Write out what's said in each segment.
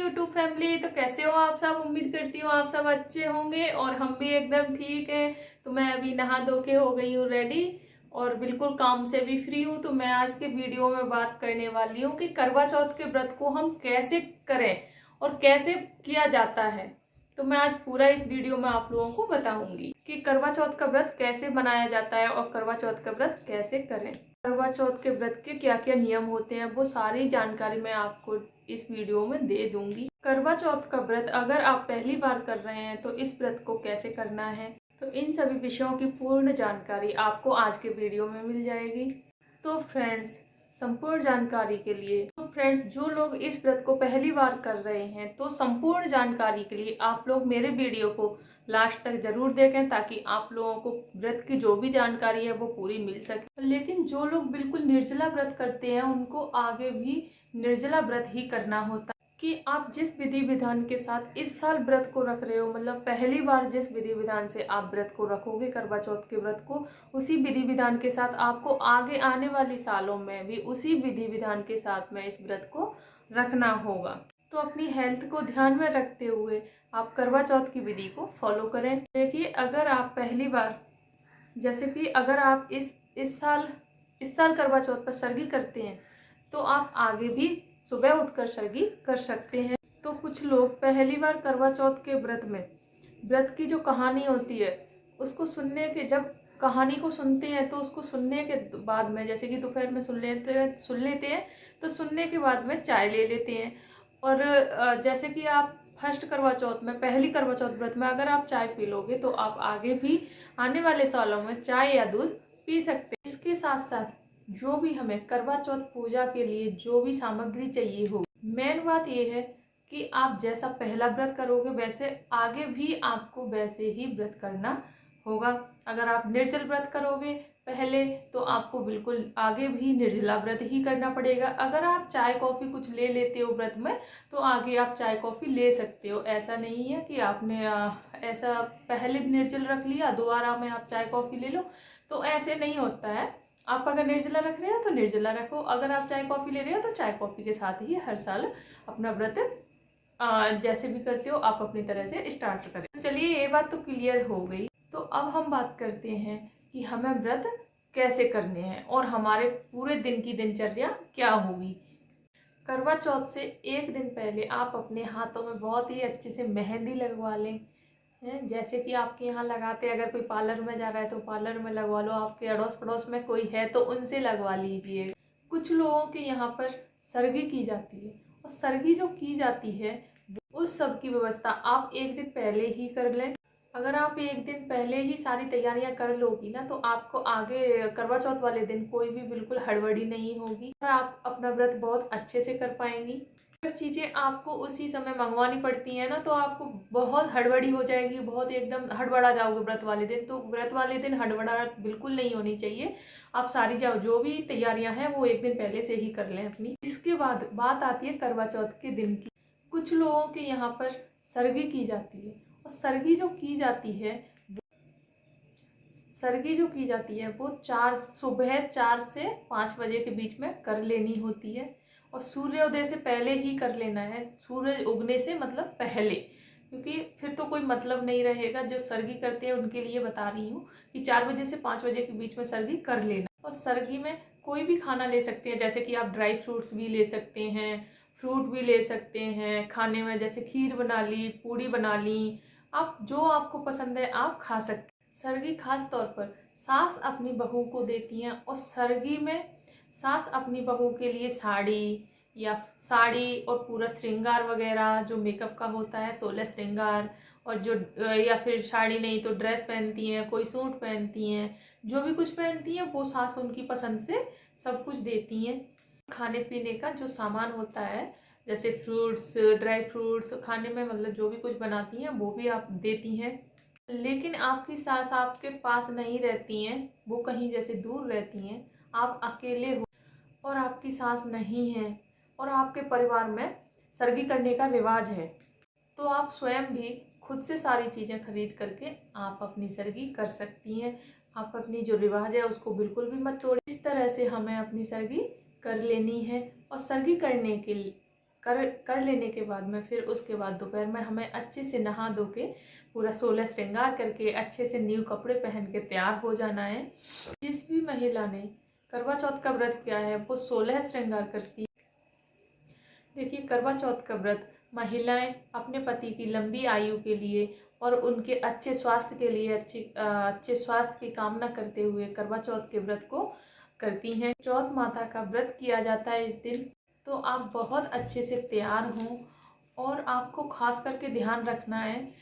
YouTube family. तो कैसे हो आप सब? उम्मीद करती हूँ आप सब अच्छे होंगे और हम भी एकदम ठीक हैं। तो मैं अभी नहा धो के हो गई हूँ रेडी और बिल्कुल काम से भी फ्री हूँ। तो मैं आज के वीडियो में बात करने वाली हूँ कि करवा चौथ के व्रत को हम कैसे करें और कैसे किया जाता है। तो मैं आज पूरा इस वीडियो में आप लोगों को बताऊंगी कि करवा चौथ का व्रत कैसे बनाया जाता है और करवा चौथ का व्रत कैसे करें। करवा चौथ के व्रत के क्या क्या नियम होते हैं वो सारी जानकारी मैं आपको इस वीडियो में दे दूंगी। करवा चौथ का व्रत अगर आप पहली बार कर रहे हैं तो इस व्रत को कैसे करना है, तो इन सभी विषयों की पूर्ण जानकारी आपको आज के वीडियो में मिल जाएगी। तो फ्रेंड्स, संपूर्ण जानकारी के लिए जो लोग इस व्रत को पहली बार कर रहे हैं तो संपूर्ण जानकारी के लिए आप लोग मेरे वीडियो को लास्ट तक जरूर देखें, ताकि आप लोगों को व्रत की जो भी जानकारी है वो पूरी मिल सके। लेकिन जो लोग बिल्कुल निर्जला व्रत करते हैं उनको आगे भी निर्जला व्रत ही करना होता है। कि आप जिस विधि विधान के साथ इस साल व्रत को रख रहे हो, मतलब पहली बार जिस विधि विधान से आप व्रत को रखोगे करवा चौथ के व्रत को, उसी विधि विधान के साथ आपको आगे आने वाली सालों में भी उसी विधि विधान के साथ में इस व्रत को रखना होगा। तो अपनी हेल्थ को ध्यान में रखते हुए आप करवा चौथ की विधि को फॉलो करें। देखिए, अगर आप पहली बार, जैसे कि अगर आप इस साल करवा चौथ पर सरगी करते हैं तो आप आगे भी सुबह उठकर सरगी कर सकते हैं। तो कुछ लोग पहली बार करवा चौथ के व्रत की जो कहानी होती है उसको सुनने के, जब कहानी को सुनते हैं तो उसको सुनने के बाद में, जैसे कि दोपहर में सुन लेते हैं तो सुनने के बाद में चाय ले लेते हैं। और जैसे कि आप फर्स्ट करवा चौथ में, पहली करवा चौथ व्रत में अगर आप चाय पी लोगे तो आप आगे भी आने वाले सालों में चाय या दूध पी सकते हैं। इसके साथ साथ जो भी हमें करवा चौथ पूजा के लिए जो भी सामग्री चाहिए हो, मेन बात यह है कि आप जैसा पहला व्रत करोगे वैसे आगे भी आपको वैसे ही व्रत करना होगा। अगर आप निर्जल व्रत करोगे पहले तो आपको बिल्कुल आगे भी निर्जला व्रत ही करना पड़ेगा। अगर आप चाय कॉफ़ी कुछ ले लेते हो व्रत में तो आगे आप चाय कॉफ़ी ले सकते हो। ऐसा नहीं है कि आपने ऐसा पहले निर्जल रख लिया दोबारा में आप चाय कॉफ़ी ले लो, तो ऐसे नहीं होता है। आप अगर निर्जला रख रहे हो तो निर्जला रखो, अगर आप चाय कॉफ़ी ले रहे हो तो चाय कॉफ़ी के साथ ही हर साल अपना व्रत जैसे भी करते हो आप अपनी तरह से स्टार्ट करें। चलिए, ये बात तो क्लियर हो गई। तो अब हम बात करते हैं कि हमें व्रत कैसे करने हैं और हमारे पूरे दिन की दिनचर्या क्या होगी। करवा चौथ से एक दिन पहले आप अपने हाथों में बहुत ही अच्छे से मेहंदी लगवा लें। जैसे कि आपके यहाँ लगाते हैं, अगर कोई पार्लर में जा रहा है तो पार्लर में लगवा लो, आपके अड़ोस पड़ोस में कोई है तो उनसे लगवा लीजिए। कुछ लोगों के यहाँ पर सरगी की जाती है और सरगी जो की जाती है उस सब की व्यवस्था आप एक दिन पहले ही कर लें। अगर आप एक दिन पहले ही सारी तैयारियां कर लोगी ना तो आपको आगे करवा चौथ वाले दिन कोई भी बिल्कुल हड़बड़ी नहीं होगी और आप अपना व्रत बहुत अच्छे से कर पाएंगी। अगर चीज़ें आपको उसी समय मंगवानी पड़ती हैं ना तो आपको बहुत हड़बड़ी हो जाएगी, बहुत एकदम हड़बड़ा जाओगे व्रत वाले दिन। तो व्रत वाले दिन हड़बड़ाहट बिल्कुल नहीं होनी चाहिए। आप सारी जो भी तैयारियां हैं वो एक दिन पहले से ही कर लें अपनी। इसके बाद बात आती है करवा चौथ के दिन की। कुछ लोगों के यहाँ पर सरगी की जाती है और सरगी जो की जाती है वो सुबह 4 से 5 बजे के बीच में कर लेनी होती है और सूर्योदय से पहले ही कर लेना है। सूरज उगने से मतलब पहले, क्योंकि फिर तो कोई मतलब नहीं रहेगा। जो सरगी करते हैं उनके लिए बता रही हूँ कि 4 बजे से 5 बजे के बीच में सरगी कर लेना। और सरगी में कोई भी खाना ले सकते हैं, जैसे कि आप ड्राई फ्रूट्स भी ले सकते हैं, फ्रूट भी ले सकते हैं खाने में, जैसे खीर बना ली, पूड़ी बना ली, आप जो आपको पसंद है आप खा सकते हैं। सरगी खास तौर पर सास अपनी बहू को देती हैं और सरगी में सास अपनी बहू के लिए साड़ी और पूरा श्रृंगार वगैरह जो मेकअप का होता है 16 श्रृंगार, और जो या फिर साड़ी नहीं तो ड्रेस पहनती हैं, कोई सूट पहनती हैं, जो भी कुछ पहनती हैं वो सास उनकी पसंद से सब कुछ देती हैं। खाने पीने का जो सामान होता है जैसे फ्रूट्स, ड्राई फ्रूट्स, खाने में मतलब जो भी कुछ बनाती हैं वो भी आप देती हैं। लेकिन आपकी सास आपके पास नहीं रहती हैं, वो कहीं जैसे दूर रहती हैं, आप अकेले हो और आपकी सास नहीं है और आपके परिवार में सरगी करने का रिवाज है, तो आप स्वयं भी खुद से सारी चीज़ें खरीद करके आप अपनी सरगी कर सकती हैं। आप अपनी जो रिवाज है उसको बिल्कुल भी मत तोड़िए। इस तरह से हमें अपनी सरगी कर लेनी है। और सरगी करने के लिए कर लेने के बाद में फिर उसके बाद दोपहर में हमें अच्छे से नहा धो के पूरा 16 श्रृंगार करके अच्छे से न्यू कपड़े पहन के तैयार हो जाना है। जिस भी महिला ने करवा चौथ का व्रत किया है वो 16 श्रृंगार करती है। देखिए, करवा चौथ का व्रत महिलाएं अपने पति की लंबी आयु के लिए और उनके अच्छे स्वास्थ्य के लिए अच्छे स्वास्थ्य की कामना करते हुए करवा चौथ के व्रत को करती हैं। चौथ माता का व्रत किया जाता है इस दिन। तो आप बहुत अच्छे से तैयार हों और आपको खास करके ध्यान रखना है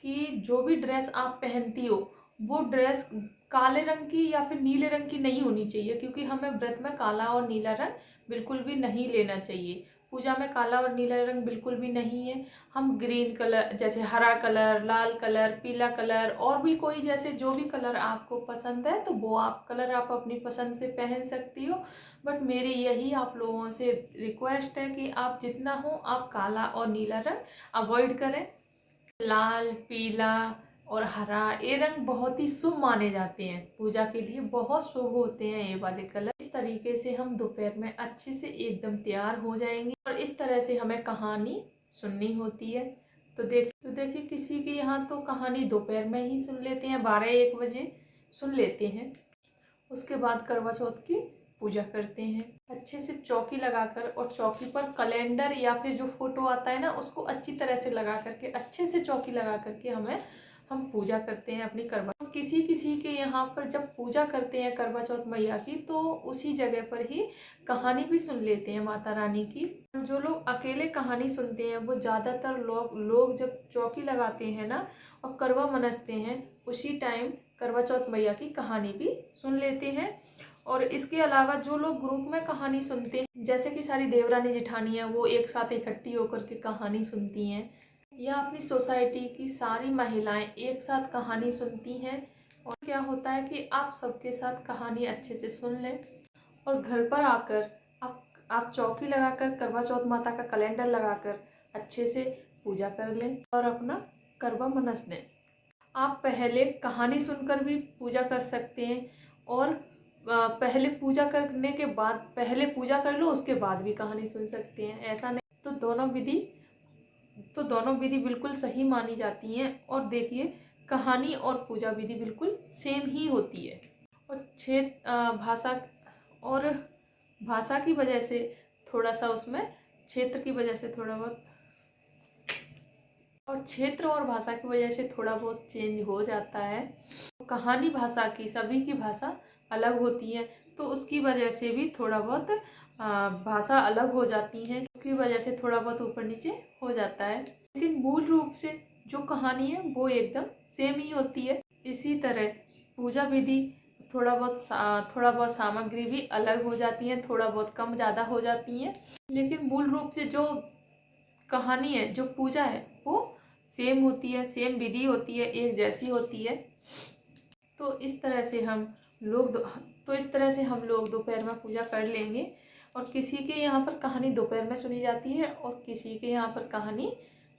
कि जो भी ड्रेस आप पहनती हो वो ड्रेस काले रंग की या फिर नीले रंग की नहीं होनी चाहिए, क्योंकि हमें व्रत में काला और नीला रंग बिल्कुल भी नहीं लेना चाहिए। पूजा में काला और नीला रंग बिल्कुल भी नहीं है। हम ग्रीन कलर जैसे हरा कलर, लाल कलर, पीला कलर और भी कोई जैसे जो भी कलर आपको पसंद है तो वो कलर आप अपनी पसंद से पहन सकती हो। बट मेरी यही आप लोगों से रिक्वेस्ट है कि आप जितना हो आप काला और नीला रंग अवॉइड करें। लाल, पीला और हरा ये रंग बहुत ही शुभ माने जाते हैं, पूजा के लिए बहुत शुभ होते हैं ये वाले कलर। इस तरीके से हम दोपहर में अच्छे से एकदम तैयार हो जाएंगे और इस तरह से हमें कहानी सुननी होती है। तो देखिए किसी के यहाँ तो कहानी दोपहर में ही सुन लेते हैं, 12-1 बजे सुन लेते हैं। उसके बाद करवा चौथ की पूजा करते हैं अच्छे से चौकी लगाकर, और चौकी पर कैलेंडर या फिर जो फोटो आता है ना उसको अच्छी तरह से लगा करके अच्छे से चौकी लगा करके हम पूजा करते हैं अपनी करवा। किसी किसी के यहाँ पर जब पूजा करते हैं करवा चौथ मैया की तो उसी जगह पर ही कहानी भी सुन लेते हैं माता रानी की। जो लोग अकेले कहानी सुनते हैं वो ज़्यादातर लोग जब चौकी लगाते हैं ना और करवा मनसते हैं उसी टाइम करवा चौथ मैया की कहानी भी सुन लेते हैं। और इसके अलावा जो लोग ग्रुप में कहानी सुनते हैं जैसे कि सारी देवरानी जेठानी है वो एक साथ इकट्ठी होकर के कहानी सुनती हैं, या अपनी सोसाइटी की सारी महिलाएं एक साथ कहानी सुनती हैं। और क्या होता है कि आप सबके साथ कहानी अच्छे से सुन लें और घर पर आकर आप चौकी लगाकर करवा चौथ माता का कैलेंडर लगाकर अच्छे से पूजा कर लें और अपना करवा मनस दें। आप पहले कहानी सुनकर भी पूजा कर सकते हैं और पहले पूजा करने के बाद पहले पूजा कर लो उसके बाद भी कहानी सुन सकते हैं, ऐसा नहीं। तो दोनों विधि बिल्कुल सही मानी जाती हैं। और देखिए कहानी और पूजा विधि बिल्कुल सेम ही होती है। और भाषा की वजह से थोड़ा सा उसमें क्षेत्र की वजह से थोड़ा बहुत और क्षेत्र और भाषा की वजह से थोड़ा बहुत चेंज हो जाता है। कहानी भाषा की सभी की भाषा अलग होती है तो उसकी वजह से भी थोड़ा बहुत भाषा अलग हो जाती है, उसकी वजह से थोड़ा बहुत ऊपर नीचे हो जाता है। लेकिन मूल रूप से जो कहानी है वो एकदम सेम ही होती है। इसी तरह पूजा विधि थोड़ा बहुत सामग्री भी अलग हो जाती है, थोड़ा बहुत कम ज़्यादा हो जाती है, लेकिन मूल रूप से जो कहानी है जो पूजा है वो सेम होती है, सेम विधि होती है, एक जैसी होती है। तो इस तरह से हम लोग दोपहर में पूजा कर लेंगे। और किसी के यहाँ पर कहानी दोपहर में सुनी जाती है और किसी के यहाँ पर कहानी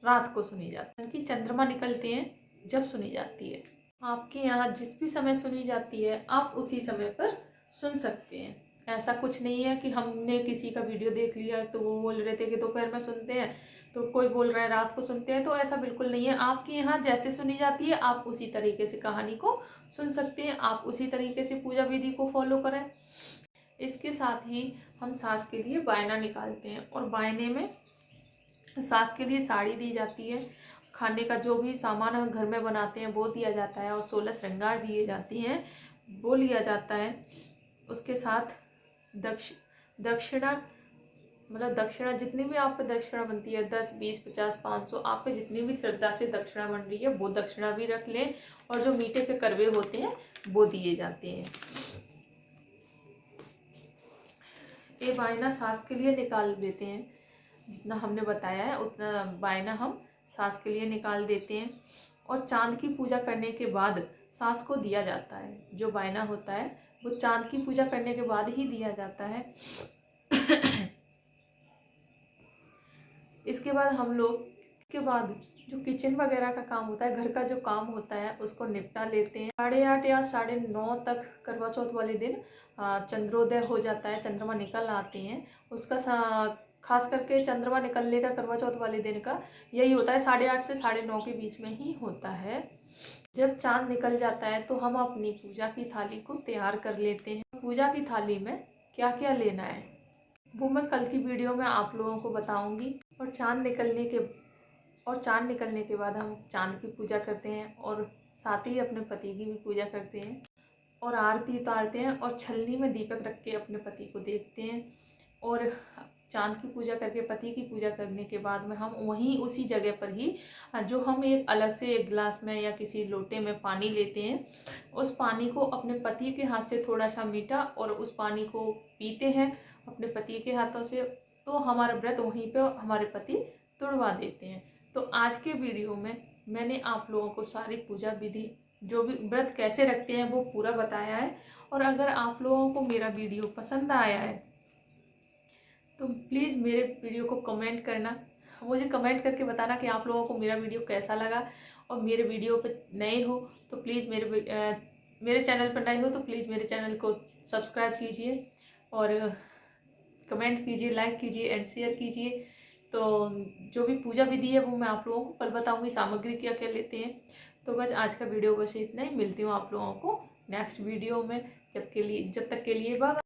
रात को सुनी जाती है, कि चंद्रमा निकलते हैं जब सुनी जाती है। आपके यहाँ जिस भी समय सुनी जाती है आप उसी समय पर सुन सकते हैं। ऐसा कुछ नहीं है कि हमने किसी का वीडियो देख लिया तो वो बोल रहे थे कि दोपहर में सुनते हैं तो कोई बोल रहा है रात को सुनते हैं, तो ऐसा बिल्कुल नहीं है। आपके यहाँ जैसे सुनी जाती है आप उसी तरीके से कहानी को सुन सकते हैं, आप उसी तरीके से पूजा विधि को फॉलो करें। इसके साथ ही हम सास के लिए बायना निकालते हैं और बायने में सास के लिए साड़ी दी जाती है, खाने का जो भी सामान हम घर में बनाते हैं वो दिया जाता है और 16 श्रृंगार दिए जाती हैं वो लिया जाता है। उसके साथ दक्षिणा जितनी भी आप पे दक्षिणा बनती है 10, 20, 50, 500 आप पे जितनी भी श्रद्धा से दक्षिणा बन रही है वो दक्षिणा भी रख लें। और जो मीठे के करवे होते हैं वो दिए जाते हैं। ये बायना सास के लिए निकाल देते हैं, जितना हमने बताया है उतना बायना हम सास के लिए निकाल देते हैं। और चांद की पूजा करने के बाद सास को दिया जाता है, जो बायना होता है वो चांद की पूजा करने के बाद ही दिया जाता है। इसके बाद जो किचन वगैरह का काम होता है, घर का जो काम होता है उसको निपटा लेते हैं। 8:30 या 9:30 तक करवा चौथ वाले दिन चंद्रोदय हो जाता है, चंद्रमा निकल आते हैं। उसका खास करके चंद्रमा निकलने का, करवा चौथ वाले दिन का यही होता है, 8:30 से 9:30 के बीच में ही होता है। जब चांद निकल जाता है तो हम अपनी पूजा की थाली को तैयार कर लेते हैं। पूजा की थाली में क्या क्या लेना है वो मैं कल की वीडियो में आप लोगों को बताऊंगी। और चांद निकलने के बाद हम चांद की पूजा करते हैं और साथ ही अपने पति की भी पूजा करते हैं और आरती उतारते हैं और छलनी में दीपक रख के अपने पति को देखते हैं। और चांद की पूजा करके, पति की पूजा करने के बाद में हम वहीं उसी जगह पर ही जो हम एक अलग से एक गिलास में या किसी लोटे में पानी लेते हैं, उस पानी को अपने पति के हाथ से थोड़ा सा मीठा और उस पानी को पीते हैं अपने पति के हाथों से, तो हमारा व्रत वहीं पे हमारे पति तुड़वा देते हैं। तो आज के वीडियो में मैंने आप लोगों को सारी पूजा विधि, जो भी व्रत कैसे रखते हैं वो पूरा बताया है। और अगर आप लोगों को मेरा वीडियो पसंद आया है तो प्लीज़ मेरे वीडियो को कमेंट करना, मुझे कमेंट करके बताना कि आप लोगों को मेरा वीडियो कैसा लगा। और मेरे वीडियो पे नए हो तो प्लीज़ मेरे चैनल पर नए हो तो प्लीज़ मेरे चैनल को सब्सक्राइब कीजिए और कमेंट कीजिए, लाइक कीजिए एंड शेयर कीजिए। तो जो भी पूजा विधि है वो मैं आप लोगों को कल बताऊंगी, सामग्री क्या क्या लेते हैं। तो बस आज का वीडियो बस इतना ही, मिलती हूँ आप लोगों को नेक्स्ट वीडियो में। जब तक के लिए बाय।